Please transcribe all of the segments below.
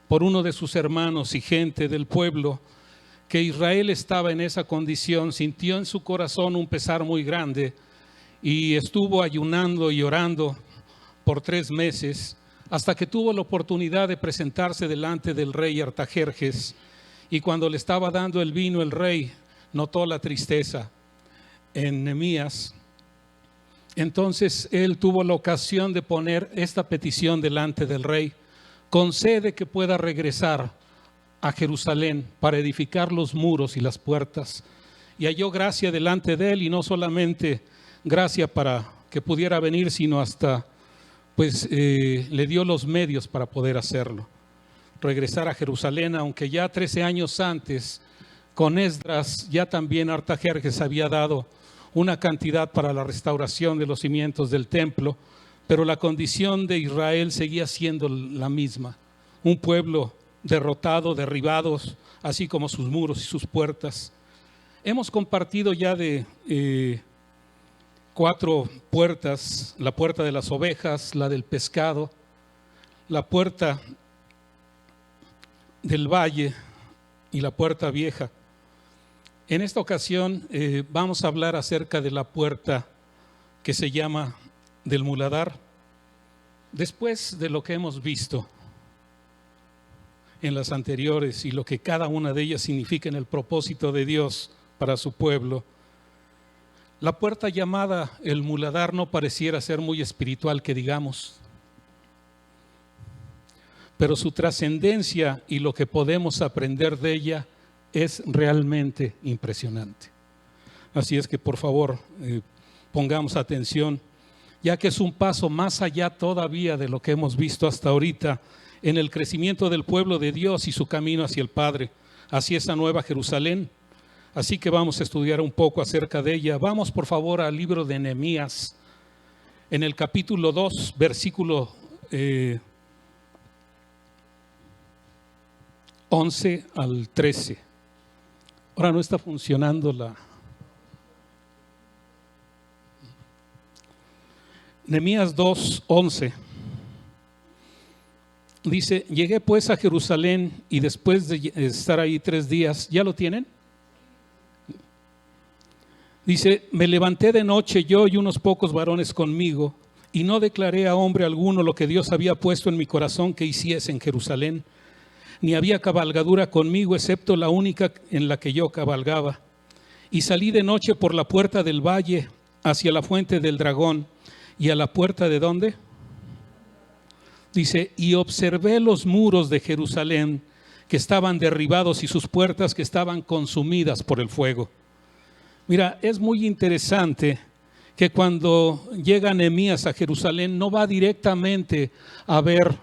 por uno de sus hermanos y gente del pueblo, que Israel estaba en esa condición, sintió en su corazón un pesar muy grande y estuvo ayunando y orando por 3 meses, hasta que tuvo la oportunidad de presentarse delante del rey Artajerjes. Y cuando le estaba dando el vino, el rey notó la tristeza en Nehemías. Entonces él tuvo la ocasión de poner esta petición delante del rey: concede que pueda regresar a Jerusalén para edificar los muros y las puertas. Y halló gracia delante de él, y no solamente gracia para que pudiera venir, sino hasta le dio los medios para poder hacerlo. Regresar a Jerusalén, aunque ya 13 años antes, con Esdras, ya también Artajerjes había dado una cantidad para la restauración de los cimientos del templo, pero la condición de Israel seguía siendo la misma: un pueblo derrotado, derribados, así como sus muros y sus puertas. Hemos compartido ya de 4 puertas: la puerta de las ovejas, la del pescado, la puerta del valle y la puerta vieja. En esta ocasión vamos a hablar acerca de la puerta que se llama del muladar. Después de lo que hemos visto en las anteriores y lo que cada una de ellas significa en el propósito de Dios para su pueblo, la puerta llamada el muladar no pareciera ser muy espiritual, que digamos, pero su trascendencia y lo que podemos aprender de ella es realmente impresionante. Así es que por favor pongamos atención, ya que es un paso más allá todavía de lo que hemos visto hasta ahorita en el crecimiento del pueblo de Dios y su camino hacia el Padre, hacia esa nueva Jerusalén. Así que vamos a estudiar un poco acerca de ella. Vamos por favor al libro de Nehemías, en el capítulo 2, versículo 11 al 13. Ahora no está funcionando la... Nehemías 2, 11. Dice: llegué pues a Jerusalén y después de estar ahí 3 días, ¿ya lo tienen? Dice: me levanté de noche yo y unos pocos varones conmigo, y no declaré a hombre alguno lo que Dios había puesto en mi corazón que hiciese en Jerusalén, ni había cabalgadura conmigo, excepto la única en la que yo cabalgaba. Y salí de noche por la puerta del valle hacia la fuente del dragón, y a la puerta de ¿dónde? Dice: y observé los muros de Jerusalén que estaban derribados y sus puertas que estaban consumidas por el fuego. Mira, es muy interesante que cuando llega Nehemías a Jerusalén no va directamente a ver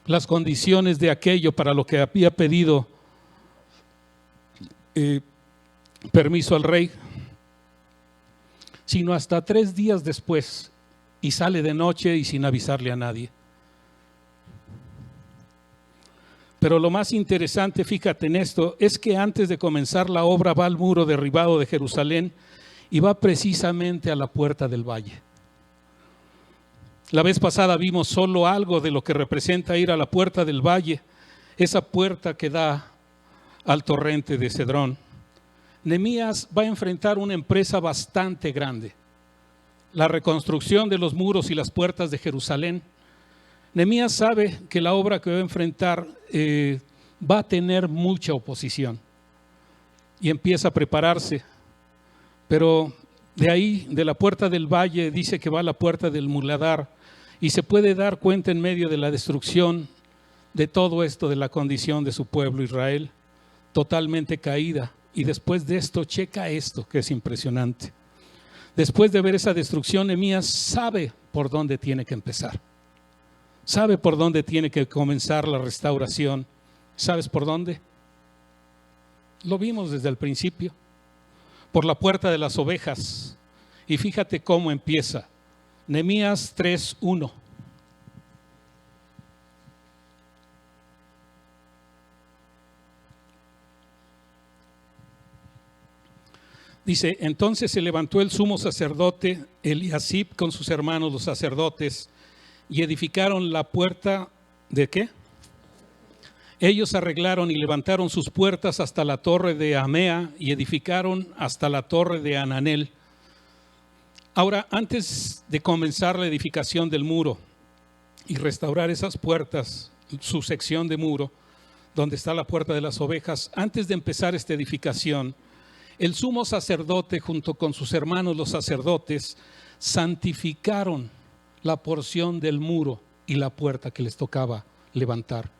las condiciones de aquello para lo que había pedido permiso al rey, sino hasta 3 días después, y sale de noche y sin avisarle a nadie. Pero lo más interesante, fíjate en esto, es que antes de comenzar la obra va al muro derribado de Jerusalén y va precisamente a la puerta del valle. La vez pasada vimos solo algo de lo que representa ir a la puerta del valle, esa puerta que da al torrente de Cedrón. Nehemías va a enfrentar una empresa bastante grande: la reconstrucción de los muros y las puertas de Jerusalén. Nehemías sabe que la obra que va a enfrentar va a tener mucha oposición y empieza a prepararse, pero de ahí, de la puerta del valle, dice que va a la puerta del muladar, y se puede dar cuenta en medio de la destrucción de todo esto, de la condición de su pueblo Israel, totalmente caída. Y después de esto, checa esto que es impresionante. Después de ver esa destrucción, Nehemías sabe por dónde tiene que empezar. Sabe por dónde tiene que comenzar la restauración. ¿Sabes por dónde? Lo vimos desde el principio. Por la puerta de las ovejas. Y fíjate cómo empieza. Nehemías 3:1. Dice: entonces se levantó el sumo sacerdote Eliasib con sus hermanos los sacerdotes y edificaron la puerta ¿de qué? Ellos arreglaron y levantaron sus puertas hasta la torre de Amea y edificaron hasta la torre de Ananel. Ahora, antes de comenzar la edificación del muro y restaurar esas puertas, su sección de muro, donde está la puerta de las ovejas, antes de empezar esta edificación, el sumo sacerdote junto con sus hermanos los sacerdotes santificaron la porción del muro y la puerta que les tocaba levantar.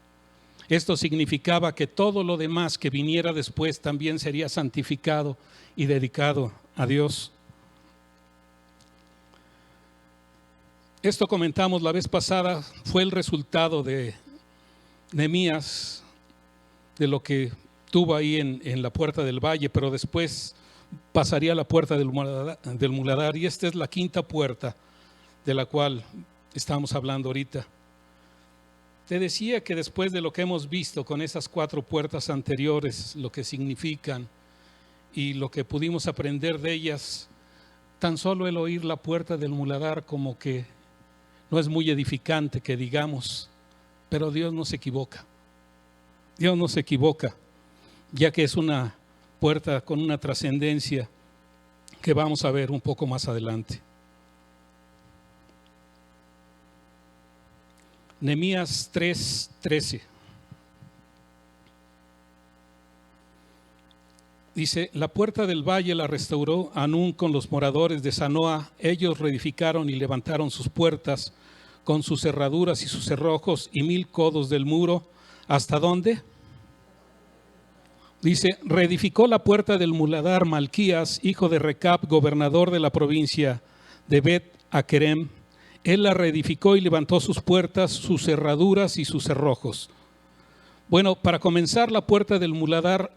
Esto significaba que todo lo demás que viniera después también sería santificado y dedicado a Dios. Esto comentamos la vez pasada, fue el resultado de Nehemías, de lo que tuvo ahí en la puerta del valle, pero después pasaría a la puerta del muladar, y esta es la quinta puerta de la cual estamos hablando ahorita. Te decía que después de lo que hemos visto con esas 4 puertas anteriores, lo que significan y lo que pudimos aprender de ellas, tan solo el oír la puerta del muladar como que no es muy edificante que digamos, pero Dios no se equivoca. Dios no se equivoca, ya que es una puerta con una trascendencia que vamos a ver un poco más adelante. Nehemías 3:13 dice: la puerta del valle la restauró Hanún con los moradores de Zanoa. Ellos reedificaron y levantaron sus puertas con sus cerraduras y sus cerrojos y 1000 codos del muro. ¿Hasta dónde? Dice: reedificó la puerta del muladar Malquías, hijo de Recab, gobernador de la provincia de Bet-Akerem. Él la reedificó y levantó sus puertas, sus cerraduras y sus cerrojos. Bueno, para comenzar, la puerta del muladar,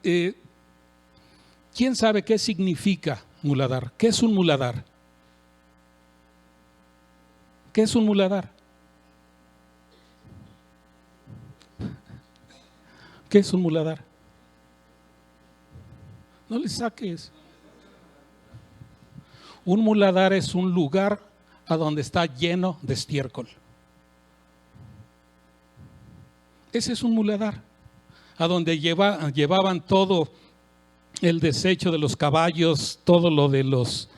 ¿quién sabe qué significa muladar? ¿Qué es un muladar? ¿Qué es un muladar? ¿Qué es un muladar? No le saques. Un muladar es un lugar a donde está lleno de estiércol. Ese es un muladar, a donde llevaban todo el desecho de los caballos, todo lo de los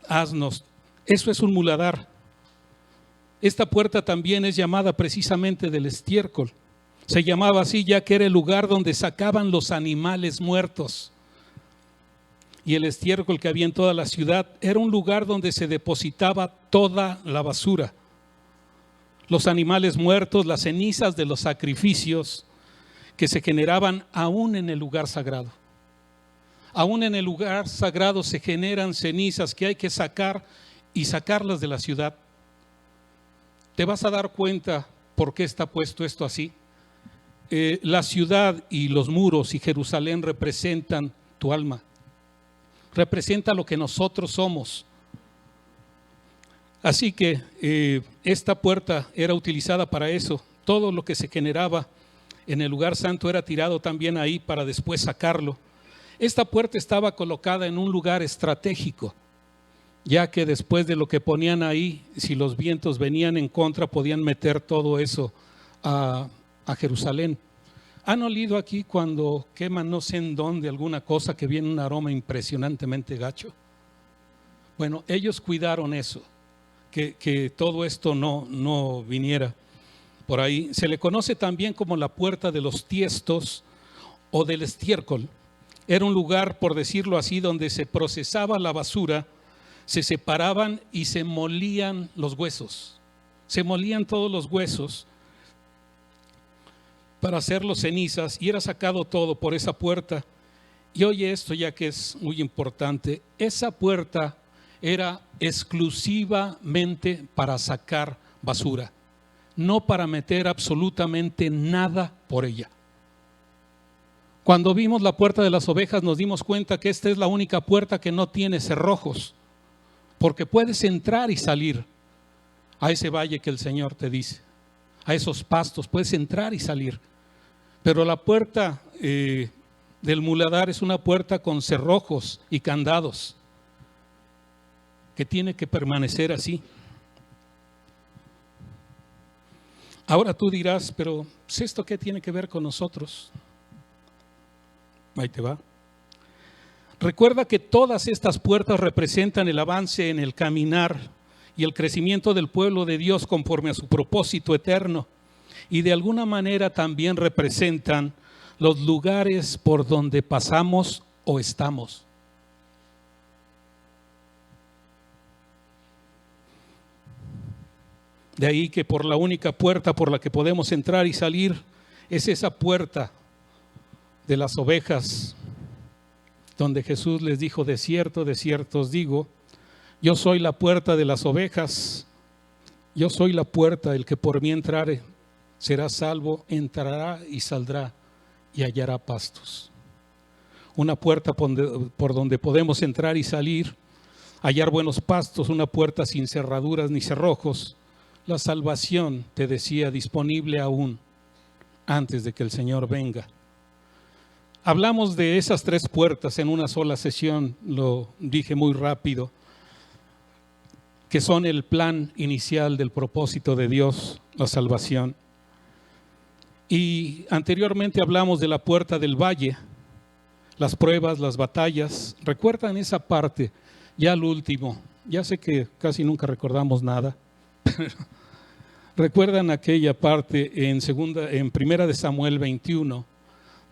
asnos. Eso es un muladar. Esta puerta también es llamada precisamente del estiércol. Se llamaba así ya que era el lugar donde sacaban los animales muertos. Y el estiércol que había en toda la ciudad era un lugar donde se depositaba toda la basura. Los animales muertos, las cenizas de los sacrificios que se generaban aún en el lugar sagrado. Aún en el lugar sagrado se generan cenizas que hay que sacar y sacarlas de la ciudad. Te vas a dar cuenta por qué está puesto esto así. La ciudad y los muros y Jerusalén representan tu alma. Representa lo que nosotros somos. Así que esta puerta era utilizada para eso. Todo lo que se generaba en el lugar santo era tirado también ahí para después sacarlo. Esta puerta estaba colocada en un lugar estratégico, ya que después de lo que ponían ahí, si los vientos venían en contra, podían meter todo eso a Jerusalén. ¿Han olido aquí cuando queman no sé en dónde alguna cosa que viene un aroma impresionantemente gacho? Bueno, ellos cuidaron eso, que todo esto no viniera por ahí. Se le conoce también como la puerta de los tiestos o del estiércol. Era un lugar, por decirlo así, donde se procesaba la basura, se separaban y se molían los huesos. Se molían todos los huesos para hacerlos cenizas y era sacado todo por esa puerta. Y oye esto, ya que es muy importante, esa puerta era exclusivamente para sacar basura, no para meter absolutamente nada por ella. Cuando vimos la puerta de las ovejas nos dimos cuenta que esta es la única puerta que no tiene cerrojos, porque puedes entrar y salir a ese valle que el Señor te dice, a esos pastos, puedes entrar y salir. Pero la puerta del muladar es una puerta con cerrojos y candados que tiene que permanecer así. Ahora tú dirás, pero ¿esto qué tiene que ver con nosotros? Ahí te va. Recuerda que todas estas puertas representan el avance en el caminar y el crecimiento del pueblo de Dios conforme a su propósito eterno. Y de alguna manera también representan los lugares por donde pasamos o estamos. De ahí que por la única puerta por la que podemos entrar y salir es esa puerta de las ovejas, donde Jesús les dijo: de cierto os digo, yo soy la puerta de las ovejas, yo soy la puerta, el que por mí entrare será salvo, entrará y saldrá y hallará pastos. Una puerta por donde podemos entrar y salir, hallar buenos pastos, una puerta sin cerraduras ni cerrojos. La salvación, te decía, disponible aún antes de que el Señor venga. Hablamos de esas tres puertas en una sola sesión, lo dije muy rápido, que son el plan inicial del propósito de Dios, la salvación. Y anteriormente hablamos de la puerta del valle, las pruebas, las batallas. ¿Recuerdan esa parte? Ya al último, ya sé que casi nunca recordamos nada, pero ¿recuerdan aquella parte en Primera de Samuel 21,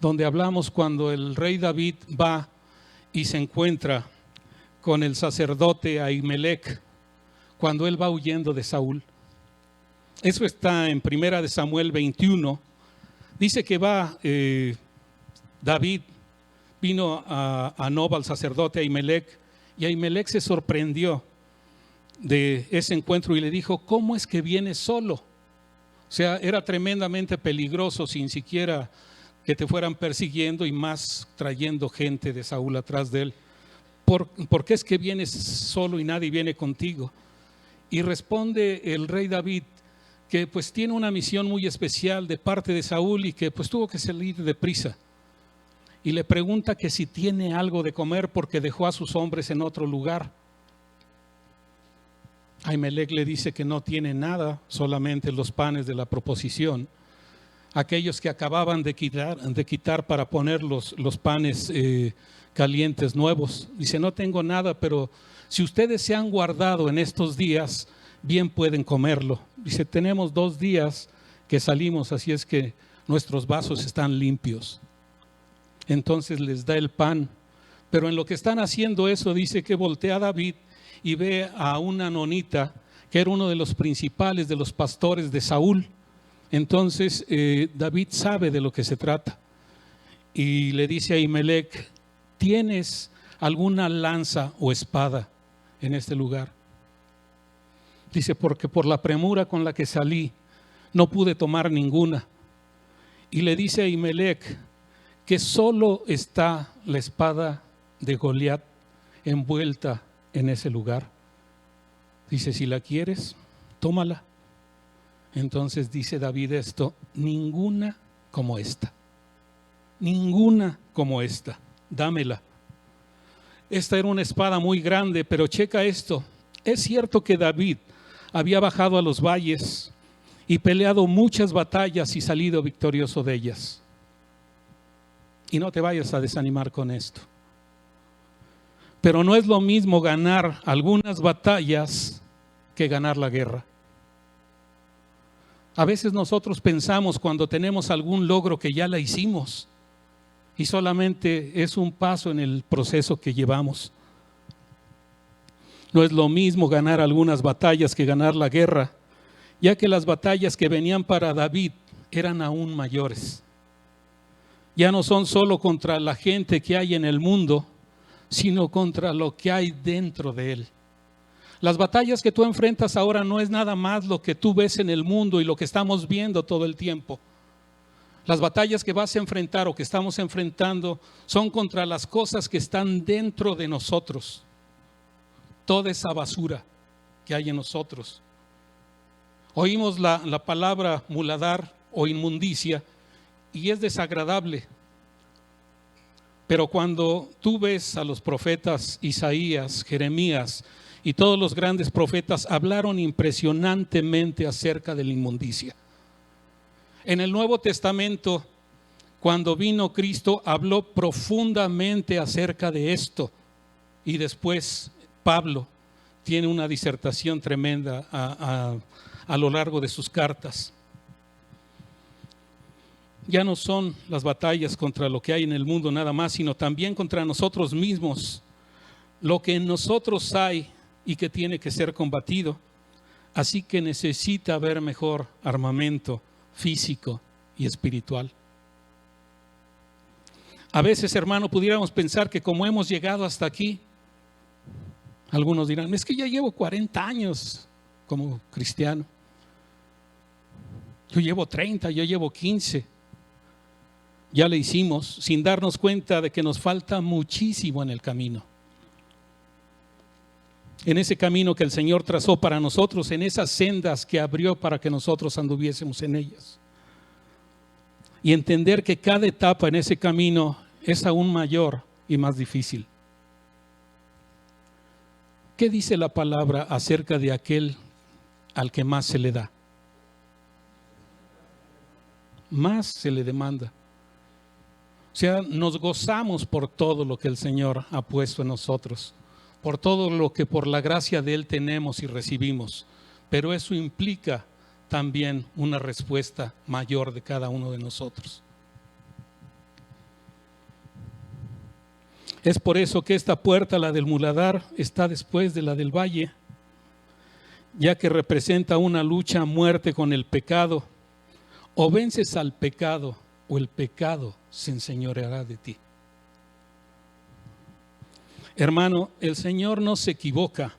donde hablamos cuando el rey David va y se encuentra con el sacerdote Ahimelech, cuando él va huyendo de Saúl? Eso está en Primera de Samuel 21. Dice que va David, vino a Nob al sacerdote Ahimelech, y Ahimelech se sorprendió de ese encuentro y le dijo: ¿cómo es que vienes solo? O sea, era tremendamente peligroso sin siquiera que te fueran persiguiendo, y más trayendo gente de Saúl atrás de él. ¿Por qué es que vienes solo y nadie viene contigo? Y responde el rey David que pues tiene una misión muy especial de parte de Saúl y que pues tuvo que salir deprisa. Y le pregunta que si tiene algo de comer porque dejó a sus hombres en otro lugar. Ahimelech le dice que no tiene nada, solamente los panes de la proposición, aquellos que acababan de quitar para poner los panes calientes nuevos. Dice: no tengo nada, pero si ustedes se han guardado en estos días, bien pueden comerlo. Dice: tenemos 2 días que salimos, así es que nuestros vasos están limpios. Entonces les da el pan, pero en lo que están haciendo eso, dice que voltea David y ve a una nonita que era uno de los principales de los pastores de Saúl. Entonces David sabe de lo que se trata y le dice a Ahimelech: ¿tienes alguna lanza o espada en este lugar? Dice: porque por la premura con la que salí no pude tomar ninguna. Y le dice a Ahimelech que solo está la espada de Goliat envuelta en ese lugar. Dice: si la quieres, tómala. Entonces dice David esto: ninguna como esta, ninguna como esta, dámela. Esta era una espada muy grande, pero checa esto. Es cierto que David había bajado a los valles y peleado muchas batallas y salido victorioso de ellas. Y no te vayas a desanimar con esto. Pero no es lo mismo ganar algunas batallas que ganar la guerra. A veces nosotros pensamos cuando tenemos algún logro que ya la hicimos y solamente es un paso en el proceso que llevamos. No es lo mismo ganar algunas batallas que ganar la guerra, ya que las batallas que venían para David eran aún mayores. Ya no son solo contra la gente que hay en el mundo, sino contra lo que hay dentro de él. Las batallas que tú enfrentas ahora no es nada más lo que tú ves en el mundo y lo que estamos viendo todo el tiempo. Las batallas que vas a enfrentar o que estamos enfrentando son contra las cosas que están dentro de nosotros. Toda esa basura que hay en nosotros. Oímos la palabra muladar o inmundicia y es desagradable. Pero cuando tú ves a los profetas Isaías, Jeremías y todos los grandes profetas hablaron impresionantemente acerca de la inmundicia. En el Nuevo Testamento, cuando vino Cristo, habló profundamente acerca de esto. Y después Pablo tiene una disertación tremenda a lo largo de sus cartas. Ya no son las batallas contra lo que hay en el mundo nada más, sino también contra nosotros mismos. Lo que en nosotros hay y que tiene que ser combatido. Así que necesita haber mejor armamento físico y espiritual. A veces, hermano, pudiéramos pensar que como hemos llegado hasta aquí, algunos dirán, es que ya llevo 40 años como cristiano. Yo llevo 30, yo llevo 15. Ya le hicimos sin darnos cuenta de que nos falta muchísimo en el camino. En ese camino que el Señor trazó para nosotros, en esas sendas que abrió para que nosotros anduviésemos en ellas. Y entender que cada etapa en ese camino es aún mayor y más difícil. ¿Qué dice la palabra acerca de aquel al que más se le da? Más se le demanda. O sea, nos gozamos por todo lo que el Señor ha puesto en nosotros, por todo lo que por la gracia de Él tenemos y recibimos. Pero eso implica también una respuesta mayor de cada uno de nosotros. Es por eso que esta puerta, la del muladar, está después de la del valle, ya que representa una lucha a muerte con el pecado. O vences al pecado, o el pecado se enseñoreará de ti. Hermano, el Señor no se equivoca.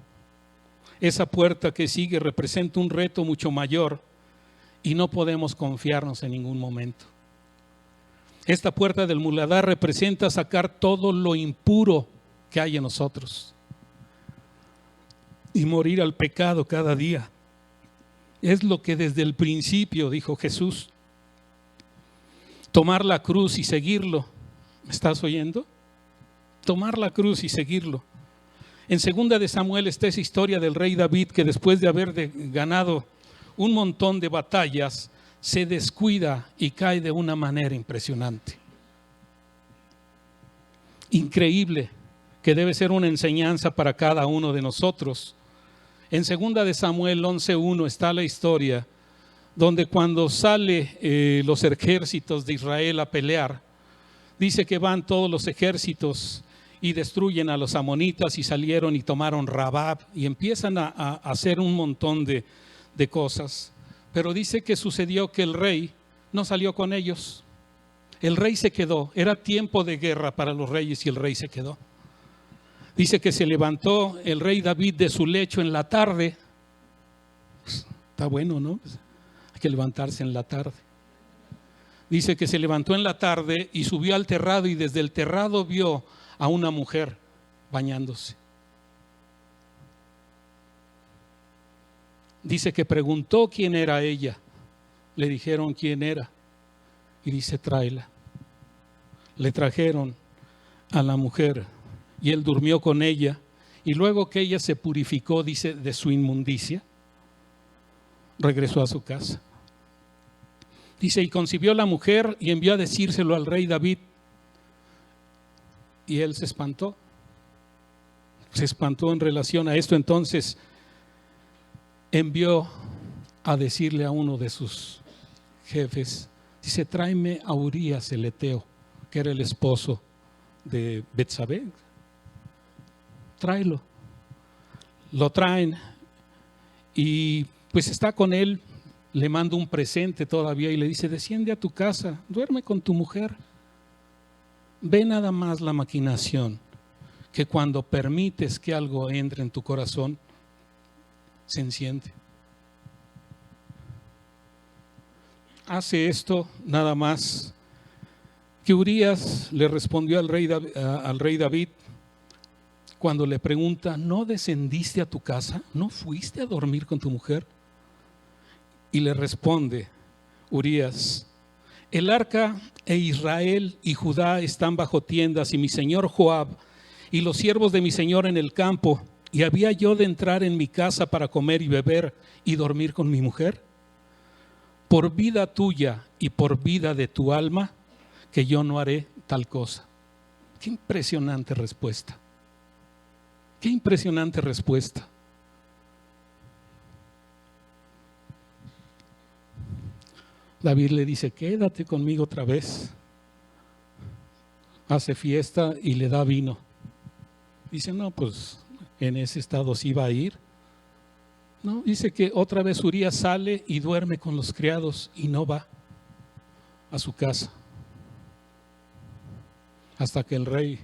Esa puerta que sigue representa un reto mucho mayor y no podemos confiarnos en ningún momento. Esta puerta del muladar representa sacar todo lo impuro que hay en nosotros y morir al pecado cada día. Es lo que desde el principio dijo Jesús. Tomar la cruz y seguirlo. ¿Me estás oyendo? Tomar la cruz y seguirlo. En 2 de Samuel está esa historia del rey David que después de haber ganado un montón de batallas, se descuida y cae de una manera impresionante. Increíble, que debe ser una enseñanza para cada uno de nosotros. En 2 de Samuel 11:1 está la historia donde cuando sale los ejércitos de Israel a pelear, dice que van todos los ejércitos y destruyen a los amonitas y salieron y tomaron Rabab y empiezan a hacer un montón de cosas. Pero dice que sucedió que el rey no salió con ellos. El rey se quedó. Era tiempo de guerra para los reyes y el rey se quedó. Dice que se levantó el rey David de su lecho en la tarde. Pues, está bueno, ¿no? Pues, hay que levantarse en la tarde. Dice que se levantó en la tarde y subió al terrado y desde el terrado vio a una mujer bañándose. Dice que preguntó quién era ella. Le dijeron quién era. Y dice, tráela. Le trajeron a la mujer y él durmió con ella. Y luego que ella se purificó, dice, de su inmundicia, regresó a su casa. Dice, y concibió la mujer y envió a decírselo al rey David. Y él se espantó. Se espantó en relación a esto. Entonces envió a decirle a uno de sus jefes, dice, tráeme a Urías el Eteo, que era el esposo de Betsabé. Tráelo. Lo traen y pues está con él, le manda un presente todavía y le dice, desciende a tu casa, duerme con tu mujer. Ve nada más la maquinación, que cuando permites que algo entre en tu corazón, se enciende. Hace esto nada más que Urías le respondió al rey David cuando le pregunta, ¿no descendiste a tu casa? ¿No fuiste a dormir con tu mujer? Y le responde Urías, el arca e Israel y Judá están bajo tiendas y mi señor Joab y los siervos de mi señor en el campo, y había yo de entrar en mi casa para comer y beber y dormir con mi mujer. por vida tuya y por vida de tu alma, que yo no haré tal cosa. Qué impresionante respuesta. Qué impresionante respuesta. David le dice, quédate conmigo otra vez. Hace fiesta y le da vino. Dice, no, pues en ese estado sí va a ir. No, dice que otra vez Urías sale y duerme con los criados y no va a su casa. Hasta que el rey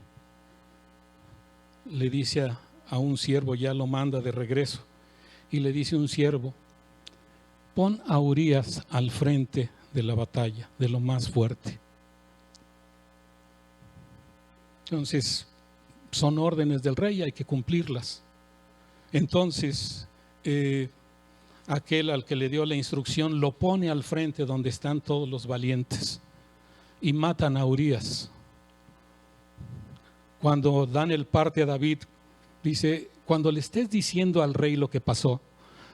le dice a un siervo, ya lo manda de regreso, y le dice un siervo, pon a Urías al frente de la batalla, de lo más fuerte. Entonces, son órdenes del rey, hay que cumplirlas. Entonces, aquel al que le dio la instrucción lo pone al frente donde están todos los valientes y matan a Urías. Cuando dan el parte a David, dice, cuando le estés diciendo al rey lo que pasó,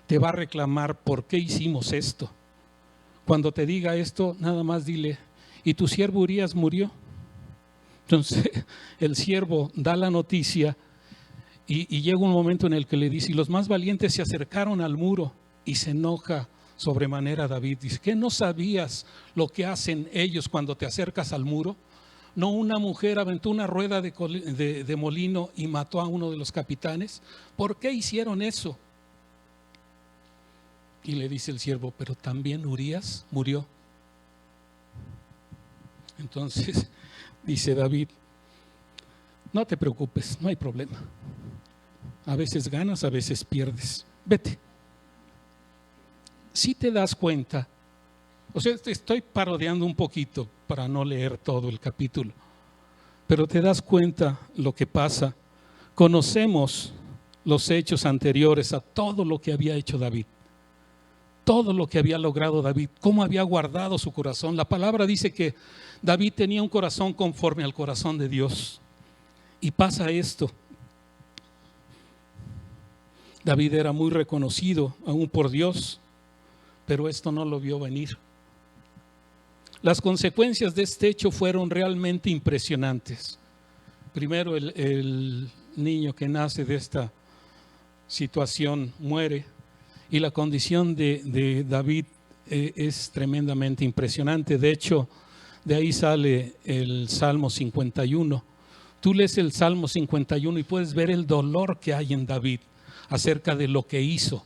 te va a reclamar por qué hicimos esto. Cuando te diga esto, nada más dile, ¿y tu siervo Urías murió? Entonces el siervo da la noticia y llega un momento en el que le dice, y los más valientes se acercaron al muro, y se enoja sobremanera David. Dice, ¿qué no sabías lo que hacen ellos cuando te acercas al muro? ¿No una mujer aventó una rueda de molino y mató a uno de los capitanes? ¿Por qué hicieron eso? Y le dice el siervo, pero también Urías murió. Entonces dice David, no te preocupes, no hay problema. A veces ganas, a veces pierdes. Vete. Si te das cuenta, o sea, te estoy parodiando un poquito para no leer todo el capítulo, pero te das cuenta lo que pasa. Conocemos los hechos anteriores a todo lo que había hecho David. Todo lo que había logrado David, cómo había guardado su corazón. La palabra dice que David tenía un corazón conforme al corazón de Dios. Y pasa esto. David era muy reconocido aún por Dios, pero esto no lo vio venir. Las consecuencias de este hecho fueron realmente impresionantes. Primero, el niño que nace de esta situación muere. Y la condición de David es tremendamente impresionante. De hecho, de ahí sale el Salmo 51. Tú lees el Salmo 51 y puedes ver el dolor que hay en David acerca de lo que hizo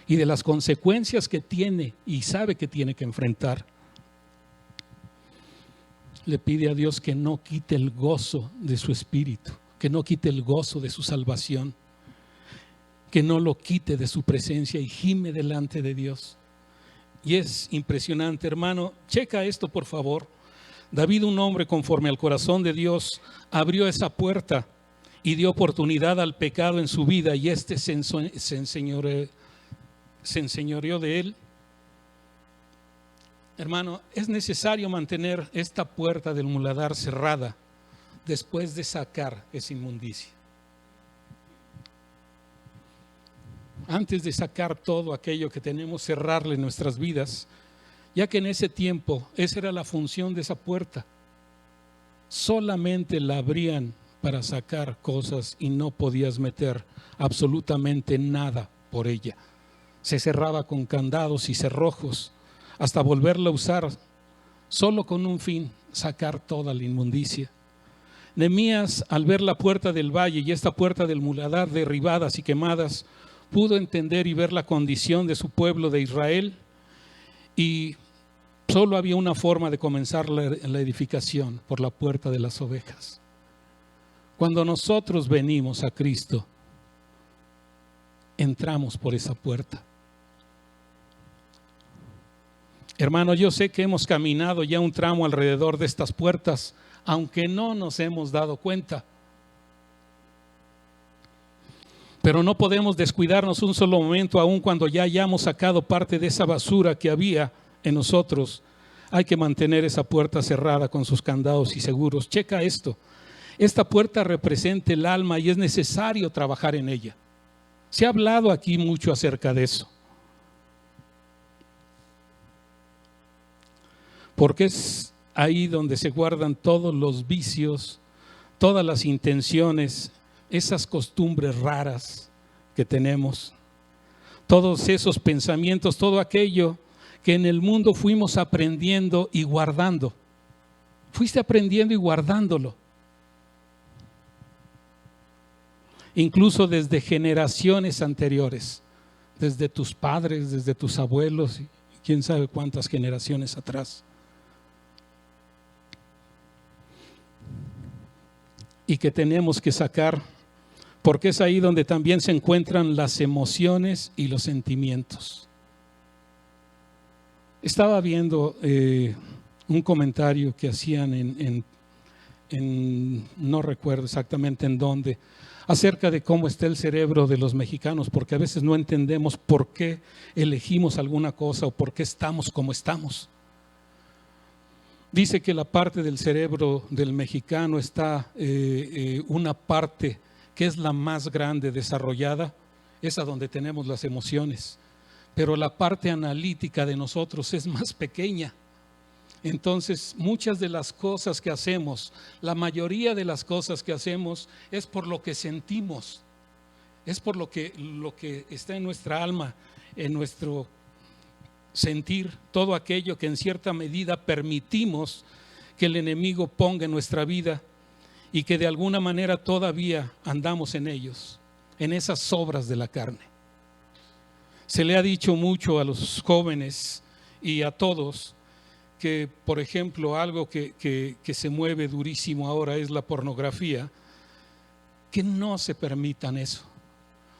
y de las consecuencias que tiene y sabe que tiene que enfrentar. Le pide a Dios que no quite el gozo de su espíritu, que no quite el gozo de su salvación, que no lo quite de su presencia, y gime delante de Dios. Y es impresionante, hermano. Checa esto, por favor. David, un hombre conforme al corazón de Dios, abrió esa puerta y dio oportunidad al pecado en su vida, y se enseñoreó de él. Hermano, es necesario mantener esta puerta del muladar cerrada después de sacar esa inmundicia. Antes de sacar todo aquello que tenemos, cerrarle nuestras vidas, ya que en ese tiempo esa era la función de esa puerta. Solamente la abrían para sacar cosas y no podías meter absolutamente nada por ella. Se cerraba con candados y cerrojos hasta volverla a usar solo con un fin, sacar toda la inmundicia. Nehemías, al ver la puerta del valle y esta puerta del muladar derribadas y quemadas, pudo entender y ver la condición de su pueblo de Israel, y solo había una forma de comenzar la edificación: por la puerta de las ovejas. Cuando nosotros venimos a Cristo, entramos por esa puerta. Hermano, yo sé que hemos caminado ya un tramo alrededor de estas puertas, aunque no nos hemos dado cuenta. Pero no podemos descuidarnos un solo momento, aun cuando ya hayamos sacado parte de esa basura que había en nosotros. Hay que mantener esa puerta cerrada con sus candados y seguros. Checa esto. Esta puerta representa el alma y es necesario trabajar en ella. Se ha hablado aquí mucho acerca de eso. porque es ahí donde se guardan todos los vicios, todas las intenciones, esas costumbres raras que tenemos, todos esos pensamientos, todo aquello que en el mundo fuimos aprendiendo y guardando. Fuiste aprendiendo y guardándolo. Incluso desde generaciones anteriores, desde tus padres, desde tus abuelos, y quién sabe cuántas generaciones atrás. Y que tenemos que sacar, porque es ahí donde también se encuentran las emociones y los sentimientos. Estaba viendo un comentario que hacían no recuerdo exactamente en dónde, acerca de cómo está el cerebro de los mexicanos, porque a veces no entendemos por qué elegimos alguna cosa o por qué estamos como estamos. Dice que la parte del cerebro del mexicano está una parte que es la más grande desarrollada, es a donde tenemos las emociones, pero la parte analítica de nosotros es más pequeña. Entonces, muchas de las cosas que hacemos, la mayoría de las cosas que hacemos es por lo que sentimos, es por lo que está en nuestra alma, en nuestro sentir, todo aquello que en cierta medida permitimos que el enemigo ponga en nuestra vida y que de alguna manera todavía andamos en ellos, en esas obras de la carne. Se le ha dicho mucho a los jóvenes y a todos que, por ejemplo, algo que se mueve durísimo ahora es la pornografía, que no se permitan eso,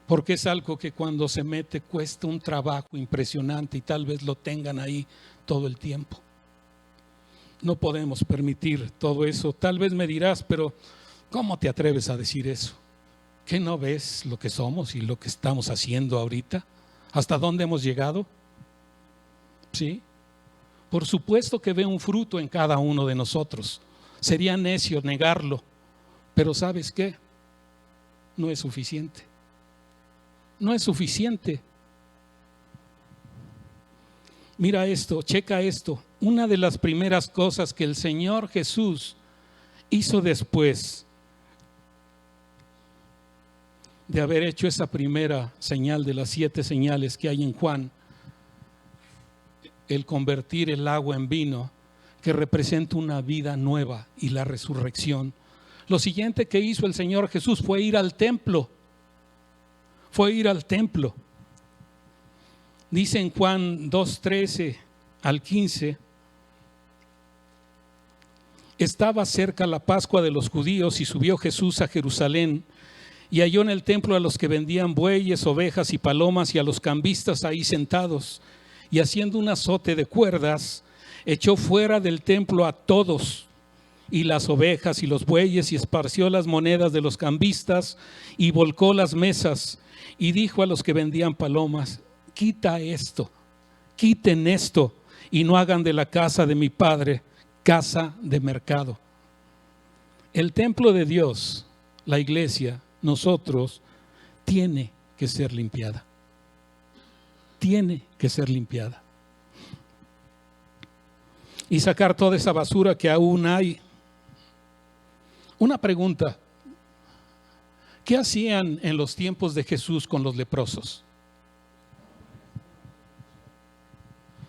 porque es algo que cuando se mete cuesta un trabajo impresionante y tal vez lo tengan ahí todo el tiempo. No podemos permitir todo eso. Tal vez me dirás, pero ¿cómo te atreves a decir eso? ¿Qué no ves lo que somos y lo que estamos haciendo ahorita? ¿Hasta dónde hemos llegado? ¿Sí? Por supuesto que veo un fruto en cada uno de nosotros. Sería necio negarlo, pero ¿sabes qué? No es suficiente. No es suficiente. Mira esto, checa esto. Una de las primeras cosas que el Señor Jesús hizo después de haber hecho esa primera señal de las 7 señales que hay en Juan, el convertir el agua en vino, que representa una vida nueva y la resurrección. Lo siguiente que hizo el Señor Jesús fue ir al templo. Fue ir al templo. Dice en Juan 2:13 al 15, estaba cerca la Pascua de los judíos y subió Jesús a Jerusalén y halló en el templo a los que vendían bueyes, ovejas y palomas y a los cambistas ahí sentados, y haciendo un azote de cuerdas echó fuera del templo a todos y las ovejas y los bueyes, y esparció las monedas de los cambistas y volcó las mesas, y dijo a los que vendían palomas: quita esto, quiten esto, y no hagan de la casa de mi padre casa de mercado. El templo de Dios, la iglesia, nosotros, tiene que ser limpiada. Tiene que ser limpiada. Y sacar toda esa basura que aún hay. Una pregunta: ¿qué hacían en los tiempos de Jesús con los leprosos?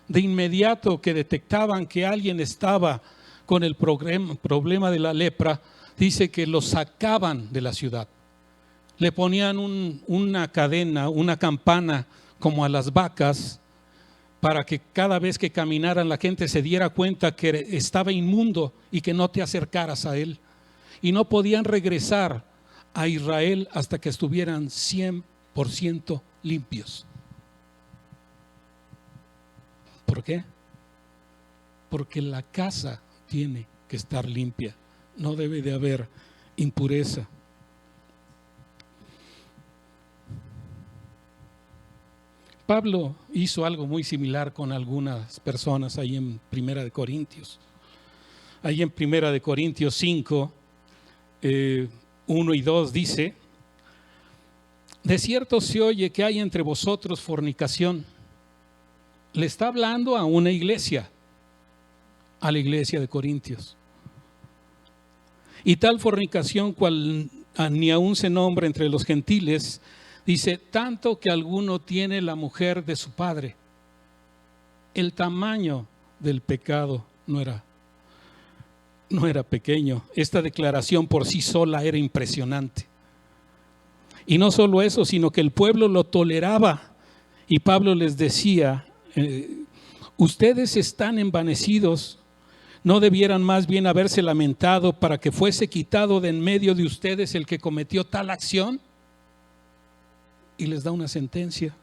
De inmediato que detectaban que alguien estaba con el problema de la lepra, dice que lo sacaban de la ciudad. Le ponían una cadena, una campana como a las vacas, para que cada vez que caminaran la gente se diera cuenta que estaba inmundo y que no te acercaras a él. Y no podían regresar a Israel hasta que estuvieran 100% limpios. ¿Por qué? Porque la casa tiene que estar limpia. No debe de haber impureza. Pablo hizo algo muy similar con algunas personas ahí en Primera de Corintios. Ahí en Primera de Corintios 5, 1 y 2 dice: de cierto se oye que hay entre vosotros fornicación. Le está hablando a una iglesia. a la iglesia de Corintios. Y tal fornicación cual ni aún se nombra entre los gentiles, dice, tanto que alguno tiene la mujer de su padre. El tamaño del pecado no era pequeño. Esta declaración por sí sola era impresionante. Y no solo eso, sino que el pueblo lo toleraba. Y Pablo les decía, ustedes están envanecidos, ¿no debieran más bien haberse lamentado para que fuese quitado de en medio de ustedes el que cometió tal acción? Y les da una sentencia.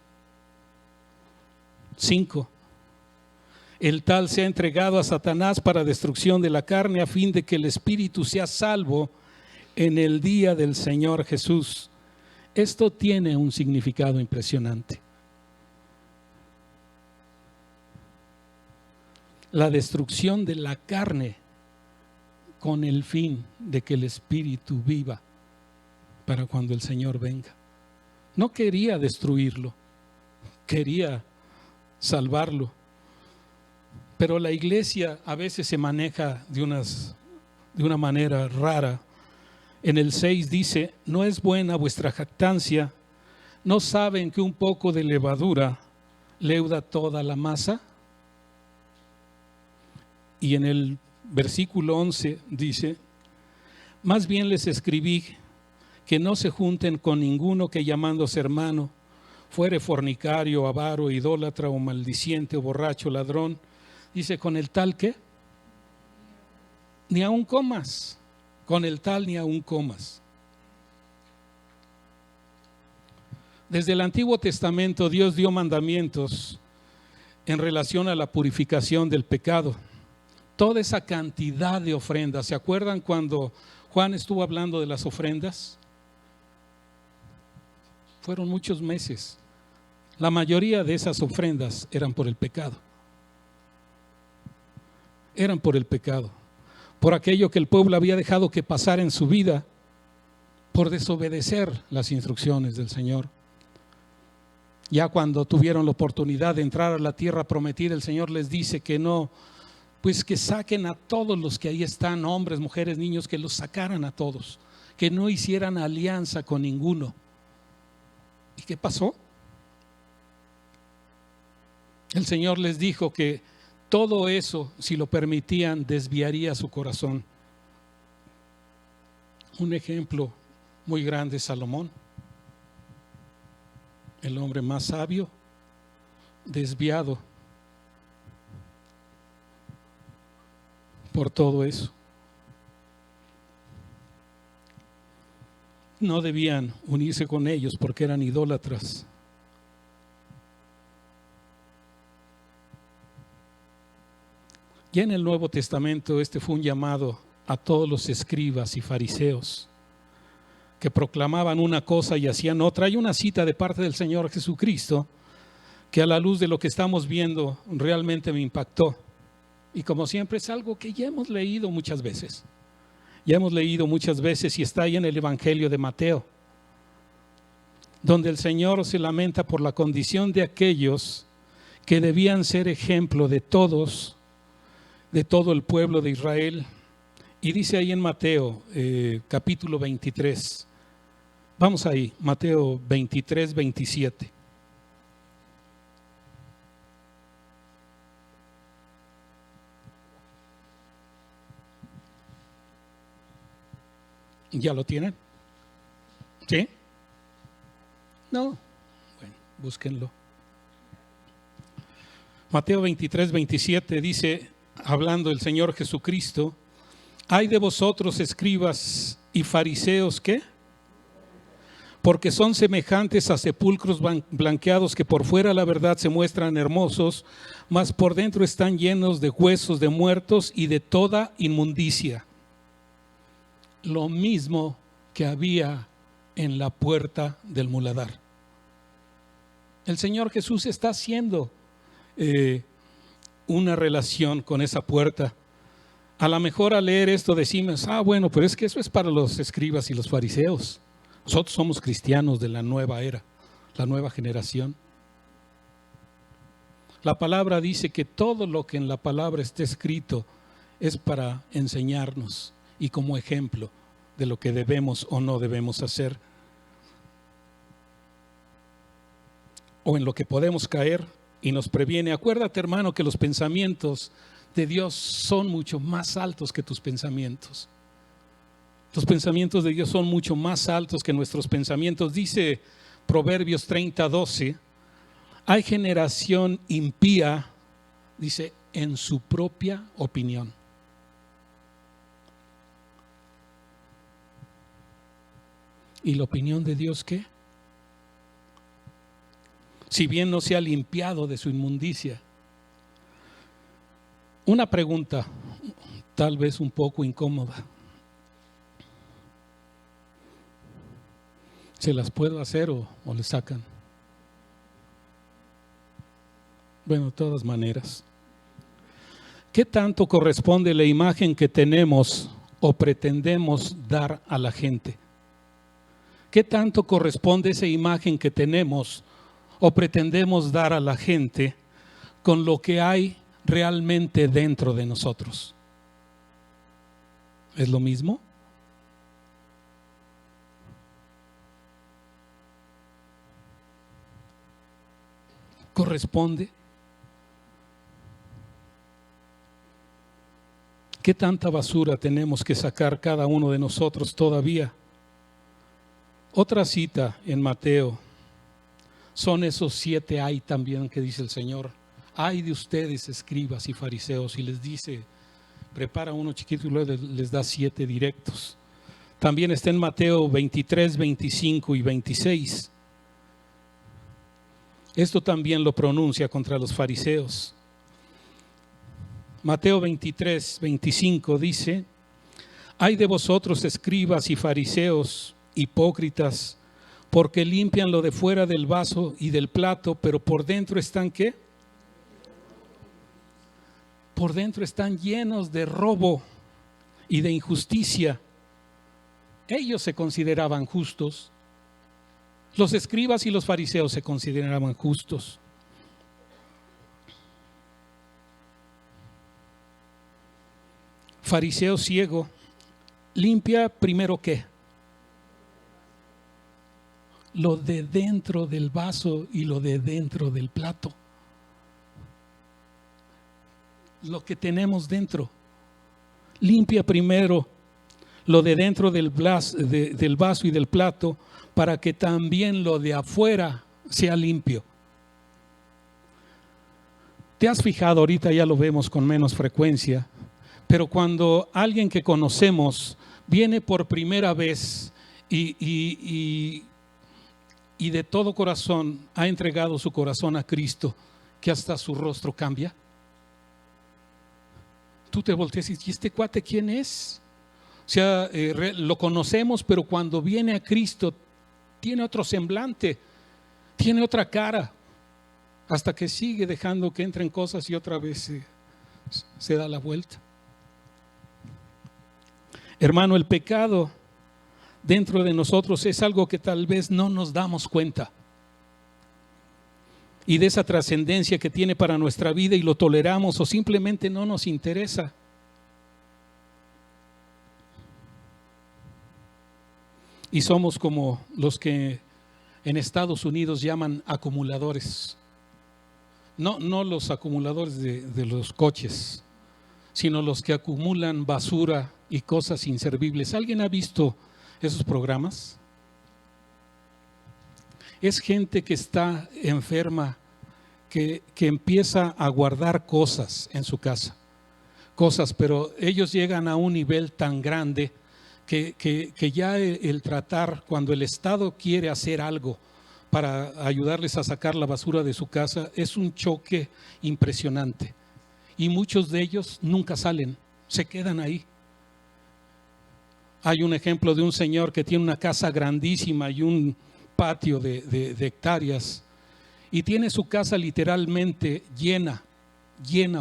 5. El tal sea entregado a Satanás para destrucción de la carne, a fin de que el espíritu sea salvo en el día del Señor Jesús. Esto tiene un significado impresionante. La destrucción de la carne con el fin de que el espíritu viva para cuando el Señor venga. No quería destruirlo, quería salvarlo. Pero la iglesia a veces se maneja de una manera rara. En el 6 dice, no es buena vuestra jactancia, ¿no saben que un poco de levadura leuda toda la masa? Y en el versículo 11 dice, más bien les escribí que no se junten con ninguno que llamándose hermano fuere fornicario, avaro, idólatra o maldiciente o borracho, ladrón. Dice, con el tal que ni aun comas, con el tal ni aun comas. Desde el Antiguo Testamento Dios dio mandamientos en relación a la purificación del pecado. Toda esa cantidad de ofrendas, ¿se acuerdan cuando Juan estuvo hablando de las ofrendas? Fueron muchos meses. La mayoría de esas ofrendas eran por el pecado. Eran por el pecado, por aquello que el pueblo había dejado que pasara en su vida, por desobedecer las instrucciones del Señor. Ya cuando tuvieron la oportunidad de entrar a la tierra prometida, el Señor les dice que no, pues que saquen a todos los que ahí están, hombres, mujeres, niños, que los sacaran a todos, que no hicieran alianza con ninguno. ¿Y qué pasó? El Señor les dijo que todo eso, si lo permitían, desviaría su corazón. Un ejemplo muy grande es Salomón, el hombre más sabio, desviado por todo eso. No debían unirse con ellos porque eran idólatras. Ya en el Nuevo Testamento fue un llamado a todos los escribas y fariseos que proclamaban una cosa y hacían otra. Hay una cita de parte del Señor Jesucristo que a la luz de lo que estamos viendo realmente me impactó. Y como siempre es algo que ya hemos leído muchas veces. Ya hemos leído muchas veces y está ahí en el Evangelio de Mateo, donde el Señor se lamenta por la condición de aquellos que debían ser ejemplo de todos, de todo el pueblo de Israel. Y dice ahí en Mateo capítulo 23, vamos ahí, Mateo 23, 27. ¿Ya lo tienen? ¿Sí? No. Bueno, búsquenlo. Mateo 23, 27 dice, hablando el Señor Jesucristo, hay de vosotros escribas y fariseos, ¿qué? Porque son semejantes a sepulcros blanqueados que por fuera la verdad se muestran hermosos, mas por dentro están llenos de huesos de muertos y de toda inmundicia. Lo mismo que había en la puerta del muladar. El Señor Jesús está haciendo una relación con esa puerta. A lo mejor al leer esto decimos, bueno, pero es que eso es para los escribas y los fariseos. Nosotros somos cristianos de la nueva era, la nueva generación. La palabra dice que todo lo que en la palabra esté escrito es para enseñarnos y como ejemplo de lo que debemos o no debemos hacer, o en lo que podemos caer, y nos previene. Acuérdate, hermano, que los pensamientos de Dios son mucho más altos que tus pensamientos. Los pensamientos de Dios son mucho más altos que nuestros pensamientos. Dice Proverbios 30:12, hay generación impía, dice, en su propia opinión. ¿Y la opinión de Dios qué? Si bien no se ha limpiado de su inmundicia. Una pregunta, tal vez un poco incómoda. ¿Se las puedo hacer o le sacan? Bueno, de todas maneras. ¿Qué tanto corresponde la imagen que tenemos o pretendemos dar a la gente? ¿Qué tanto corresponde esa imagen que tenemos o pretendemos dar a la gente con lo que hay realmente dentro de nosotros? ¿Es lo mismo? ¿Corresponde? ¿Qué tanta basura tenemos que sacar cada uno de nosotros todavía? Otra cita en Mateo, son esos 7 ay también que dice el Señor. Ay de ustedes, escribas y fariseos, y les dice, prepara uno chiquito y luego les da 7 directos. También está en Mateo 23, 25 y 26. Esto también lo pronuncia contra los fariseos. Mateo 23, 25 dice, ay de vosotros, escribas y fariseos, hipócritas, porque limpian lo de fuera del vaso y del plato, pero por dentro están ¿qué? Por dentro están llenos de robo y de injusticia. Ellos se consideraban justos. Los escribas y los fariseos se consideraban justos. Fariseo ciego, limpia primero ¿qué? Lo de dentro del vaso y lo de dentro del plato. Lo que tenemos dentro. Limpia primero lo de dentro del vaso y del plato, para que también lo de afuera sea limpio. ¿Te has fijado? Ahorita ya lo vemos con menos frecuencia, pero cuando alguien que conocemos viene por primera vez y de todo corazón ha entregado su corazón a Cristo, que hasta su rostro cambia. Tú te volteas y dices, ¿y este cuate quién es? O sea, lo conocemos, pero cuando viene a Cristo tiene otro semblante, tiene otra cara, hasta que sigue dejando que entren cosas y otra vez se da la vuelta. Hermano, el pecado dentro de nosotros es algo que tal vez no nos damos cuenta, y de esa trascendencia que tiene para nuestra vida, y lo toleramos o simplemente no nos interesa. Y somos como los que en Estados Unidos llaman acumuladores. No los acumuladores de los coches, sino los que acumulan basura y cosas inservibles. ¿Alguien ha visto esos programas? Es gente que está enferma, que empieza a guardar cosas en su casa. Cosas, pero ellos llegan a un nivel tan grande que ya el tratar, cuando el Estado quiere hacer algo para ayudarles a sacar la basura de su casa, es un choque impresionante. Y muchos de ellos nunca salen, se quedan ahí. Hay un ejemplo de un señor que tiene una casa grandísima y un patio de hectáreas, y tiene su casa literalmente llena.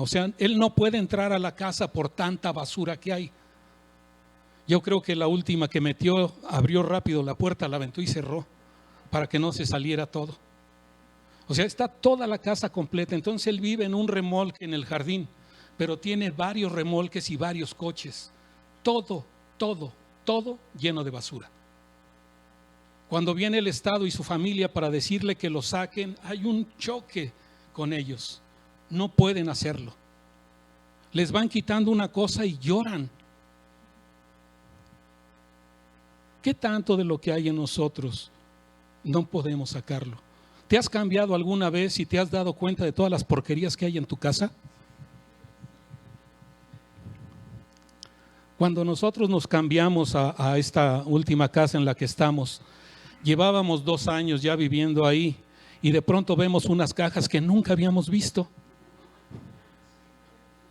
O sea, él no puede entrar a la casa por tanta basura que hay. Yo creo que la última que metió, abrió rápido la puerta, la aventó y cerró para que no se saliera todo. O sea, está toda la casa completa. Entonces él vive en un remolque en el jardín, pero tiene varios remolques y varios coches. Todo lleno de basura. Cuando viene el Estado y su familia para decirle que lo saquen, hay un choque con ellos. No pueden hacerlo. Les van quitando una cosa y lloran. ¿Qué tanto de lo que hay en nosotros no podemos sacarlo? ¿Te has cambiado alguna vez y te has dado cuenta de todas las porquerías que hay en tu casa? Cuando nosotros nos cambiamos a esta última casa en la que estamos, llevábamos 2 años ya viviendo ahí y de pronto vemos unas cajas que nunca habíamos visto.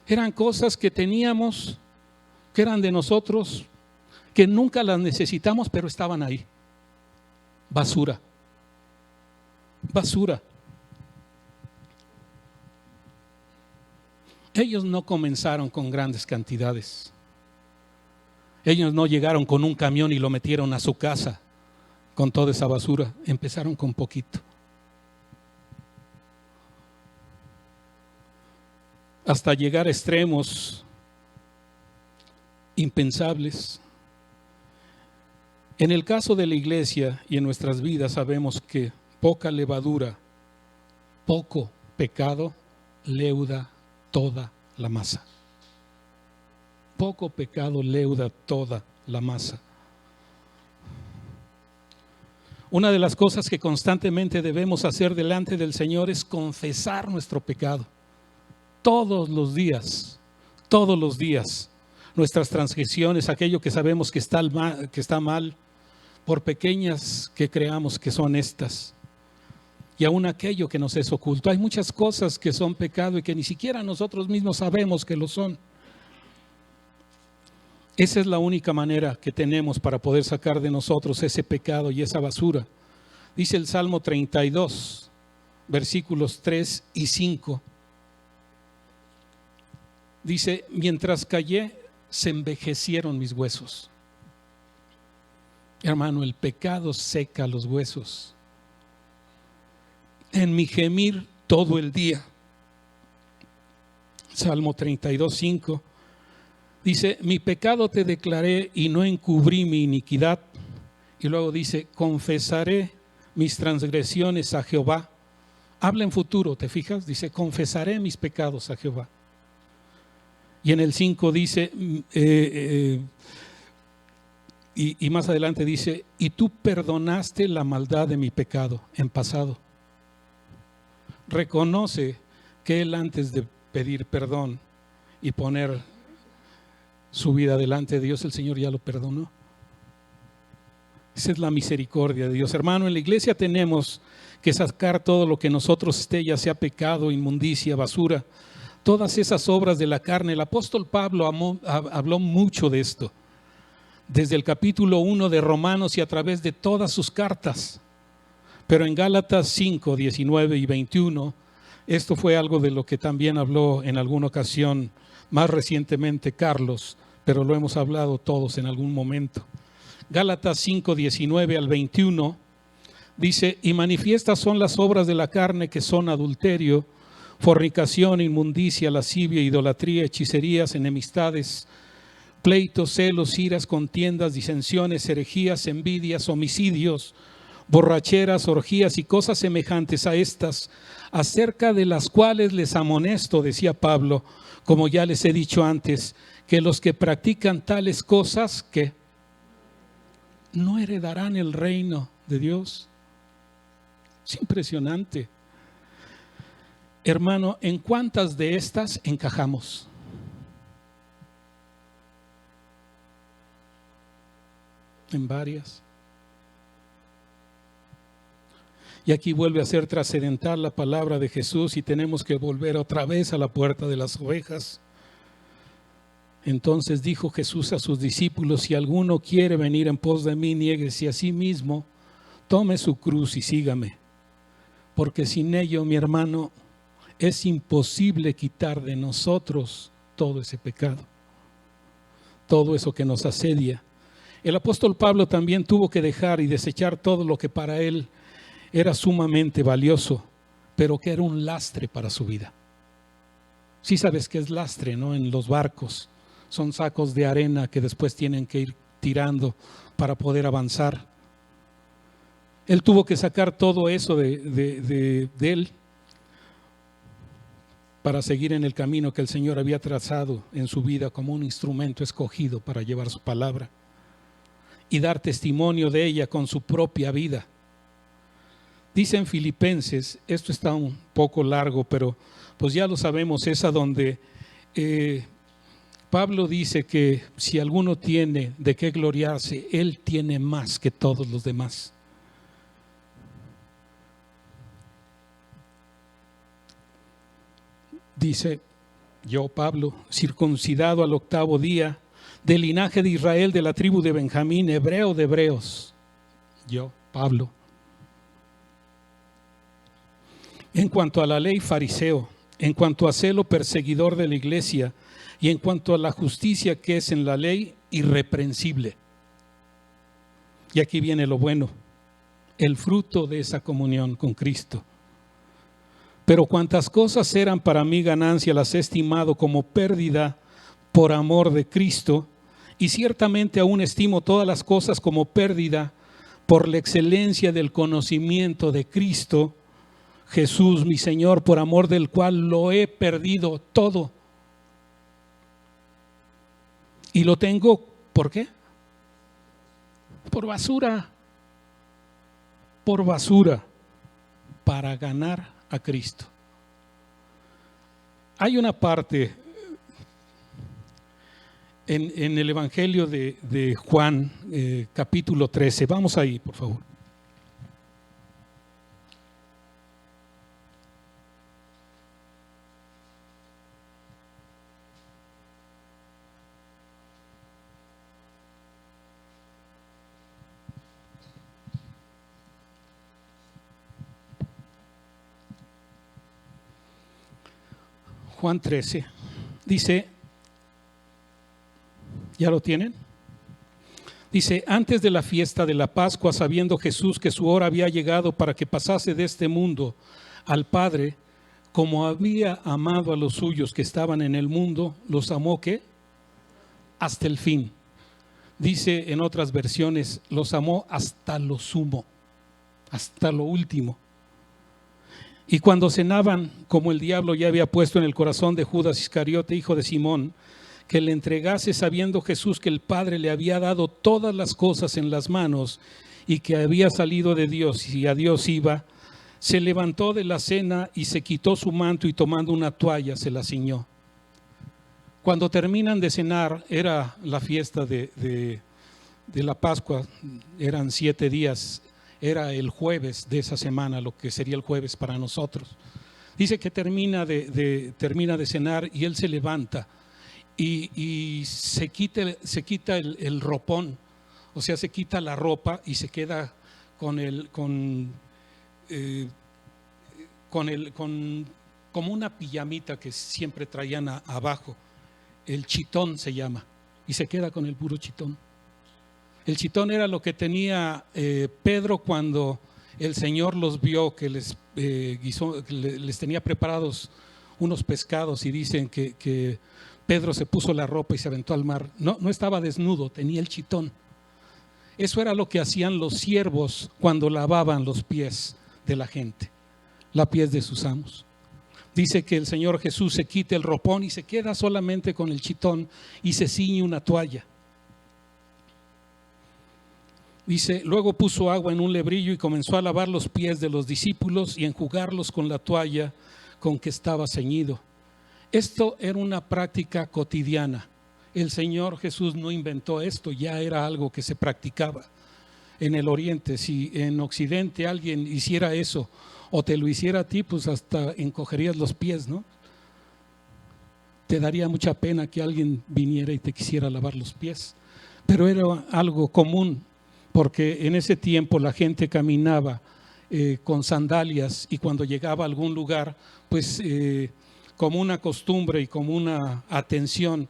Eran cosas que teníamos, que eran de nosotros, que nunca las necesitamos, pero estaban ahí. Basura. Basura. Ellos no comenzaron con grandes cantidades. Ellos no llegaron con un camión y lo metieron a su casa con toda esa basura. Empezaron con poquito. Hasta llegar a extremos impensables. En el caso de la iglesia y en nuestras vidas sabemos que poca levadura, poco pecado, leuda toda la masa. Poco pecado leuda toda la masa. Una de las cosas que constantemente debemos hacer delante del Señor es confesar nuestro pecado. Todos los días, nuestras transgresiones, aquello que sabemos que está mal, por pequeñas que creamos que son estas, y aún aquello que nos es oculto. Hay muchas cosas que son pecado y que ni siquiera nosotros mismos sabemos que lo son. Esa es la única manera que tenemos para poder sacar de nosotros ese pecado y esa basura. Dice el Salmo 32, versículos 3 y 5. Dice: mientras callé, se envejecieron mis huesos. Hermano, el pecado seca los huesos. En mi gemir todo el día. Salmo 32, 5. Dice: mi pecado te declaré y no encubrí mi iniquidad. Y luego dice: confesaré mis transgresiones a Jehová. Habla en futuro, ¿te fijas? Dice: confesaré mis pecados a Jehová. Y en el 5 dice, y más adelante dice: y tú perdonaste la maldad de mi pecado en pasado. Reconoce que él, antes de pedir perdón y poner su vida delante de Dios, el Señor ya lo perdonó. Esa es la misericordia de Dios. Hermano, en la iglesia tenemos que sacar todo lo que nosotros esté, ya sea pecado, inmundicia, basura, todas esas obras de la carne. El apóstol Pablo habló mucho de esto, desde el capítulo 1 de Romanos y a través de todas sus cartas. Pero en Gálatas 5, 19 y 21, esto fue algo de lo que también habló en alguna ocasión, más recientemente Carlos, pero lo hemos hablado todos en algún momento. Gálatas 5, 19 al 21 dice: y manifiestas son las obras de la carne, que son adulterio, fornicación, inmundicia, lascivia, idolatría, hechicerías, enemistades, pleitos, celos, iras, contiendas, disensiones, herejías, envidias, homicidios, borracheras, orgías y cosas semejantes a estas, acerca de las cuales les amonesto, decía Pablo, como ya les he dicho antes, que los que practican tales cosas, que no heredarán el reino de Dios. Es impresionante. Hermano, ¿en cuántas de estas encajamos? En varias. Y aquí vuelve a ser trascendental la palabra de Jesús y tenemos que volver otra vez a la puerta de las ovejas. Entonces dijo Jesús a sus discípulos: si alguno quiere venir en pos de mí, niéguese a sí mismo, tome su cruz y sígame. Porque sin ello, mi hermano, es imposible quitar de nosotros todo ese pecado, todo eso que nos asedia. El apóstol Pablo también tuvo que dejar y desechar todo lo que para él era sumamente valioso, pero que era un lastre para su vida. Sí sabes que es lastre, ¿no? En los barcos son sacos de arena que después tienen que ir tirando para poder avanzar. Él tuvo que sacar todo eso de él para seguir en el camino que el Señor había trazado en su vida como un instrumento escogido para llevar su palabra y dar testimonio de ella con su propia vida. Dice en Filipenses, esto está un poco largo, pero pues ya lo sabemos, es a donde Pablo dice que si alguno tiene de qué gloriarse, él tiene más que todos los demás. Dice, yo Pablo, circuncidado al 8º día, del linaje de Israel, de la tribu de Benjamín, hebreo de hebreos, yo Pablo. En cuanto a la ley, fariseo; en cuanto a celo, perseguidor de la iglesia; y en cuanto a la justicia que es en la ley, irreprensible. Y aquí viene lo bueno, el fruto de esa comunión con Cristo. Pero cuantas cosas eran para mí ganancia, las he estimado como pérdida por amor de Cristo, y ciertamente aún estimo todas las cosas como pérdida por la excelencia del conocimiento de Cristo Jesús, mi Señor, por amor del cual lo he perdido todo. Y lo tengo, ¿por qué? Por basura. Por basura, para ganar a Cristo. Hay una parte en el Evangelio de Juan, capítulo 13. Vamos ahí, por favor. Juan 13, dice, ¿ya lo tienen? Dice, antes de la fiesta de la Pascua, sabiendo Jesús que su hora había llegado para que pasase de este mundo al Padre, como había amado a los suyos que estaban en el mundo, los amó, ¿qué? Hasta el fin. Dice en otras versiones, los amó hasta lo sumo, hasta lo último. Y cuando cenaban, como el diablo ya había puesto en el corazón de Judas Iscariote, hijo de Simón, que le entregase, sabiendo Jesús que el Padre le había dado todas las cosas en las manos y que había salido de Dios y a Dios iba, se levantó de la cena y se quitó su manto y tomando una toalla se la ciñó. Cuando terminan de cenar, era la fiesta de la Pascua, eran 7 días. Era el jueves de esa semana, lo que sería el jueves para nosotros. Dice que termina de cenar y él se levanta y se quita el ropón, o sea, se quita la ropa y se queda como una pijamita que siempre traían abajo, el chitón se llama, y se queda con el puro chitón. El chitón era lo que tenía Pedro cuando el Señor los vio, que les tenía preparados unos pescados, y dicen que Pedro se puso la ropa y se aventó al mar. No estaba desnudo, tenía el chitón. Eso era lo que hacían los siervos cuando lavaban los pies de la gente, los pies de sus amos. Dice que el Señor Jesús se quita el ropón y se queda solamente con el chitón y se ciñe una toalla. Dice, luego puso agua en un lebrillo y comenzó a lavar los pies de los discípulos y enjugarlos con la toalla con que estaba ceñido. Esto era una práctica cotidiana. El Señor Jesús no inventó esto, ya era algo que se practicaba en el Oriente. Si en Occidente alguien hiciera eso o te lo hiciera a ti, pues hasta encogerías los pies, ¿no? Te daría mucha pena que alguien viniera y te quisiera lavar los pies. Pero era algo común, porque en ese tiempo la gente caminaba con sandalias y cuando llegaba a algún lugar, pues como una costumbre y como una atención,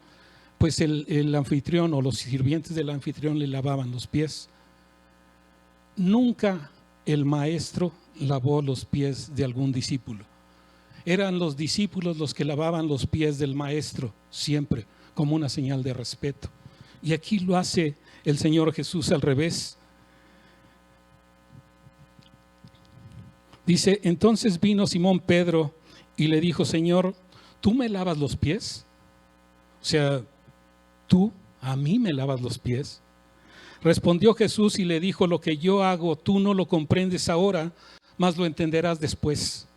pues el anfitrión o los sirvientes del anfitrión le lavaban los pies. Nunca el maestro lavó los pies de algún discípulo. Eran los discípulos los que lavaban los pies del maestro, siempre, como una señal de respeto. Y aquí lo hace el Señor Jesús al revés. Dice, entonces vino Simón Pedro y le dijo, Señor, ¿tú me lavas los pies? O sea, ¿tú a mí me lavas los pies? Respondió Jesús y le dijo, lo que yo hago tú no lo comprendes ahora, mas lo entenderás después.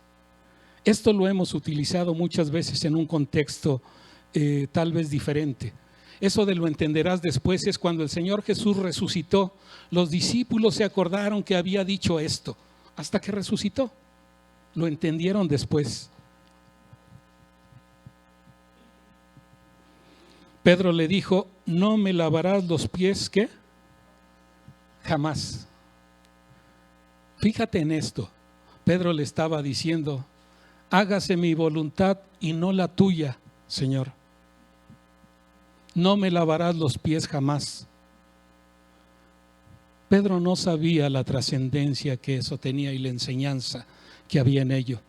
Esto lo hemos utilizado muchas veces en un contexto tal vez diferente. Eso de lo entenderás después es cuando el Señor Jesús resucitó. Los discípulos se acordaron que había dicho esto hasta que resucitó. Lo entendieron después. Pedro le dijo, no me lavarás los pies, ¿qué? Jamás. Fíjate en esto. Pedro le estaba diciendo, hágase mi voluntad y no la tuya, Señor. No me lavarás los pies jamás. Pedro no sabía la trascendencia que eso tenía y la enseñanza que había en ello.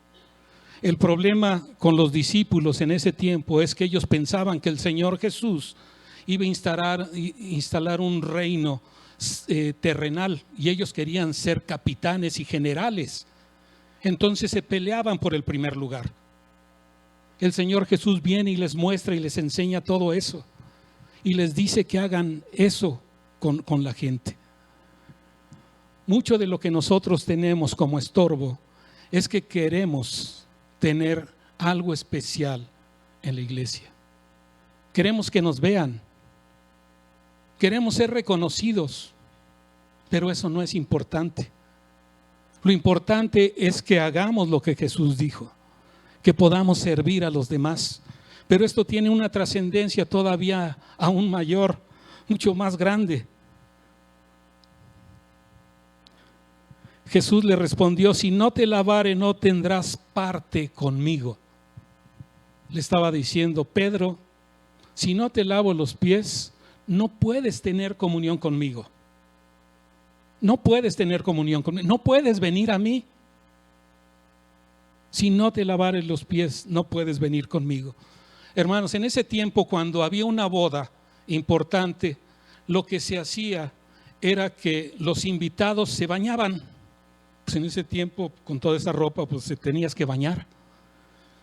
El problema con los discípulos en ese tiempo es que ellos pensaban que el Señor Jesús iba a instalar un reino terrenal y ellos querían ser capitanes y generales. Entonces se peleaban por el primer lugar. El Señor Jesús viene y les muestra y les enseña todo eso y les dice que hagan eso con la gente. Mucho de lo que nosotros tenemos como estorbo es que queremos tener algo especial en la iglesia. Queremos que nos vean, queremos ser reconocidos, pero eso no es importante. Lo importante es que hagamos lo que Jesús dijo, que podamos servir a los demás. Pero esto tiene una trascendencia todavía aún mayor, mucho más grande. Jesús le respondió, si no te lavare no tendrás parte conmigo. Le estaba diciendo, Pedro, si no te lavo los pies, no puedes tener comunión conmigo. No puedes tener comunión conmigo, no puedes venir a mí. Si no te lavares los pies, no puedes venir conmigo. Hermanos, en ese tiempo cuando había una boda importante, lo que se hacía era que los invitados se bañaban. Pues en ese tiempo, con toda esa ropa, pues te tenías que bañar.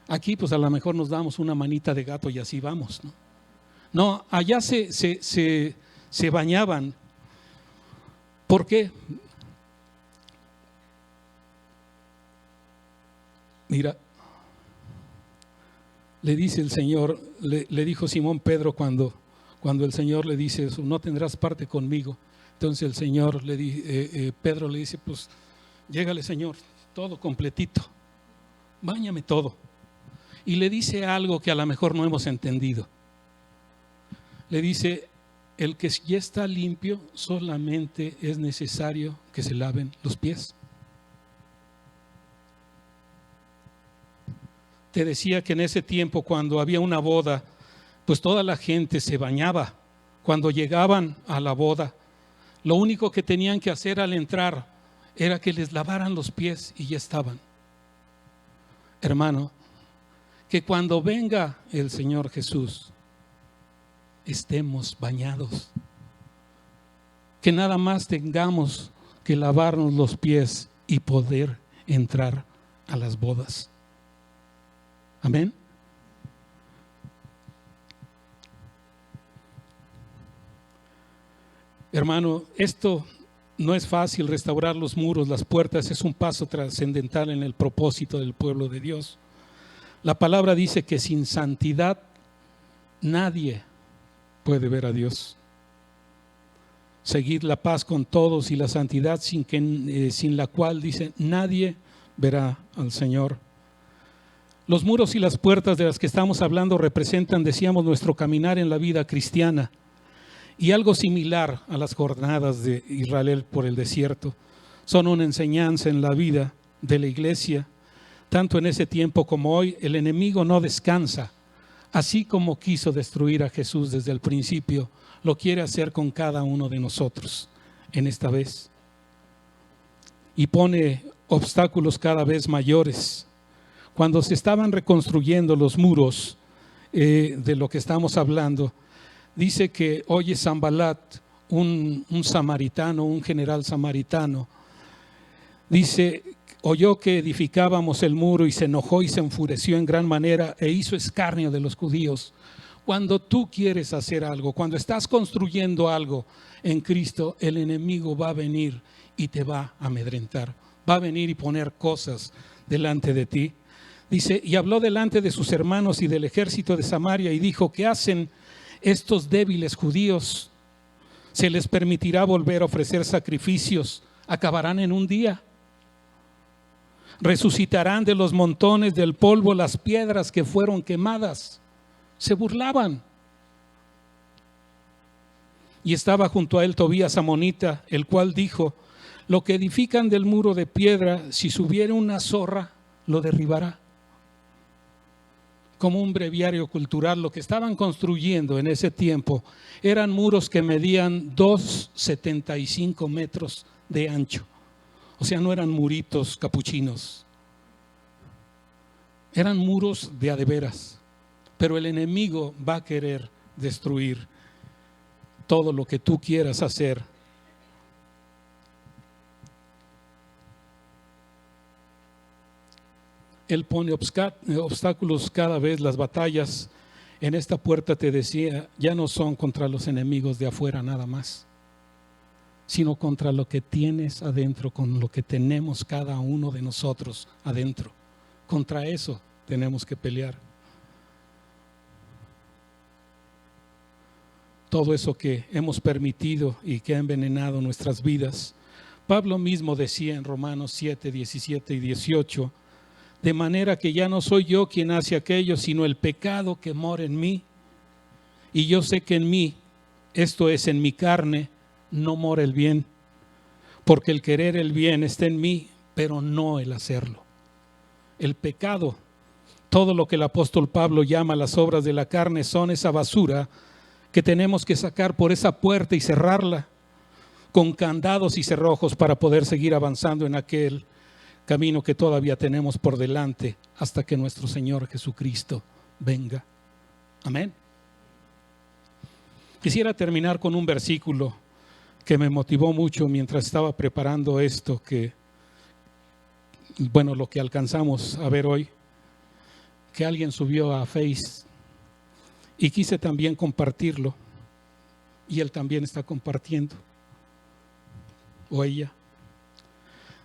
Aquí, pues a lo mejor nos damos una manita de gato y así vamos, ¿no? No, allá se bañaban. ¿Por qué? Mira, le dice el Señor, le dijo Simón Pedro cuando el Señor le dice eso, no tendrás parte conmigo. Entonces el Señor Pedro le dice, pues llégale, Señor, todo completito, báñame todo. Y le dice algo que a lo mejor no hemos entendido. Le dice, el que ya está limpio solamente es necesario que se laven los pies. Te decía que en ese tiempo cuando había una boda, pues toda la gente se bañaba. Cuando llegaban a la boda, lo único que tenían que hacer al entrar era que les lavaran los pies y ya estaban. Hermano, que cuando venga el Señor Jesús, estemos bañados. Que nada más tengamos que lavarnos los pies y poder entrar a las bodas. Amén. Hermano, esto no es fácil, restaurar los muros, las puertas, es un paso trascendental en el propósito del pueblo de Dios. La palabra dice que sin santidad nadie puede ver a Dios. Seguid la paz con todos y la santidad sin la cual, dice, nadie verá al Señor. Los muros y las puertas de las que estamos hablando representan, decíamos, nuestro caminar en la vida cristiana. Y algo similar a las jornadas de Israel por el desierto, son una enseñanza en la vida de la iglesia. Tanto en ese tiempo como hoy, el enemigo no descansa. Así como quiso destruir a Jesús desde el principio, lo quiere hacer con cada uno de nosotros en esta vez. Y pone obstáculos cada vez mayores. Cuando se estaban reconstruyendo los muros de lo que estamos hablando, dice que oye Sanbalat, un samaritano, un general samaritano, dice, oyó que edificábamos el muro y se enojó y se enfureció en gran manera e hizo escarnio de los judíos. Cuando tú quieres hacer algo, cuando estás construyendo algo en Cristo, el enemigo va a venir y te va a amedrentar. Va a venir y poner cosas delante de ti. Dice, y habló delante de sus hermanos y del ejército de Samaria y dijo, ¿qué hacen estos débiles judíos? ¿Se les permitirá volver a ofrecer sacrificios? ¿Acabarán en un día? ¿Resucitarán de los montones del polvo las piedras que fueron quemadas? Se burlaban. Y estaba junto a él Tobías amonita, el cual dijo, lo que edifican del muro de piedra, si subiera una zorra, lo derribará. Como un breviario cultural, lo que estaban construyendo en ese tiempo eran muros que medían 2,75 metros de ancho. O sea, no eran muritos capuchinos, eran muros de a de veras. Pero el enemigo va a querer destruir todo lo que tú quieras hacer. Él pone obstáculos cada vez. Las batallas en esta puerta, te decía, ya no son contra los enemigos de afuera nada más, sino contra lo que tienes adentro, con lo que tenemos cada uno de nosotros adentro. Contra eso tenemos que pelear. Todo eso que hemos permitido y que ha envenenado nuestras vidas. Pablo mismo decía en Romanos 7, 17 y 18, de manera que ya no soy yo quien hace aquello, sino el pecado que mora en mí. Y yo sé que en mí, esto es en mi carne, no mora el bien, porque el querer el bien está en mí, pero no el hacerlo. El pecado, todo lo que el apóstol Pablo llama las obras de la carne, son esa basura que tenemos que sacar por esa puerta y cerrarla con candados y cerrojos para poder seguir avanzando en aquel camino que todavía tenemos por delante hasta que nuestro Señor Jesucristo venga. Amén. Quisiera terminar con un versículo que me motivó mucho mientras estaba preparando esto, lo que alcanzamos a ver hoy, que alguien subió a Face y quise también compartirlo, y él también está compartiendo, o ella.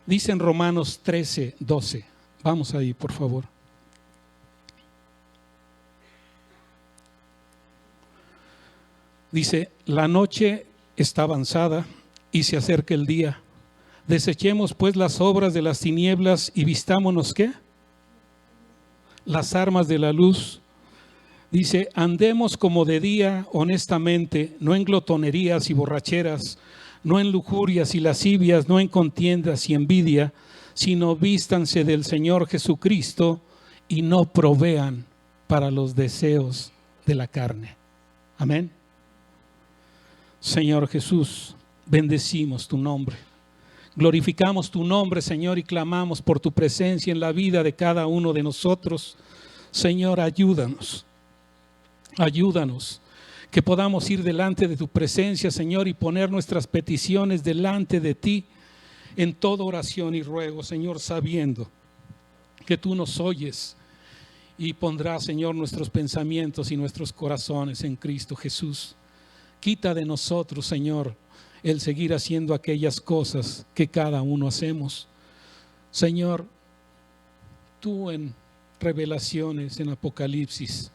Dice en Romanos 13, 12, vamos ahí por favor. Dice, la noche está avanzada y se acerca el día. Desechemos pues las obras de las tinieblas y vistámonos, ¿qué? Las armas de la luz. Dice, andemos como de día honestamente, no en glotonerías y borracheras, no en lujurias y lascivias, no en contiendas y envidia, sino vístanse del Señor Jesucristo y no provean para los deseos de la carne. Amén. Señor Jesús, bendecimos tu nombre. Glorificamos tu nombre, Señor, y clamamos por tu presencia en la vida de cada uno de nosotros. Señor, ayúdanos. Ayúdanos, que podamos ir delante de tu presencia, Señor, y poner nuestras peticiones delante de ti en toda oración y ruego, Señor, sabiendo que tú nos oyes y pondrás, Señor, nuestros pensamientos y nuestros corazones en Cristo Jesús. Quita de nosotros, Señor, el seguir haciendo aquellas cosas que cada uno hacemos. Señor, tú en Revelaciones, en Apocalipsis,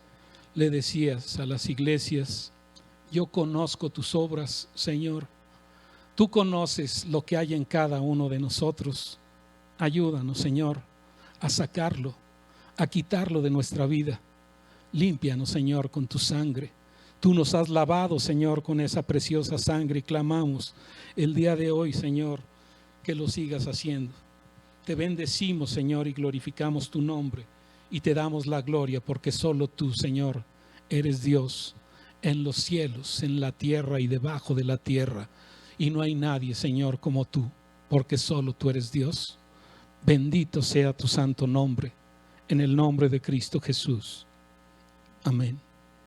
le decías a las iglesias, yo conozco tus obras, Señor. Tú conoces lo que hay en cada uno de nosotros. Ayúdanos, Señor, a sacarlo, a quitarlo de nuestra vida. Límpianos, Señor, con tu sangre. Tú nos has lavado, Señor, con esa preciosa sangre y clamamos el día de hoy, Señor, que lo sigas haciendo. Te bendecimos, Señor, y glorificamos tu nombre. Y te damos la gloria porque solo tú, Señor, eres Dios en los cielos, en la tierra y debajo de la tierra. Y no hay nadie, Señor, como tú, porque solo tú eres Dios. Bendito sea tu santo nombre. en el nombre de Cristo Jesús. Amén.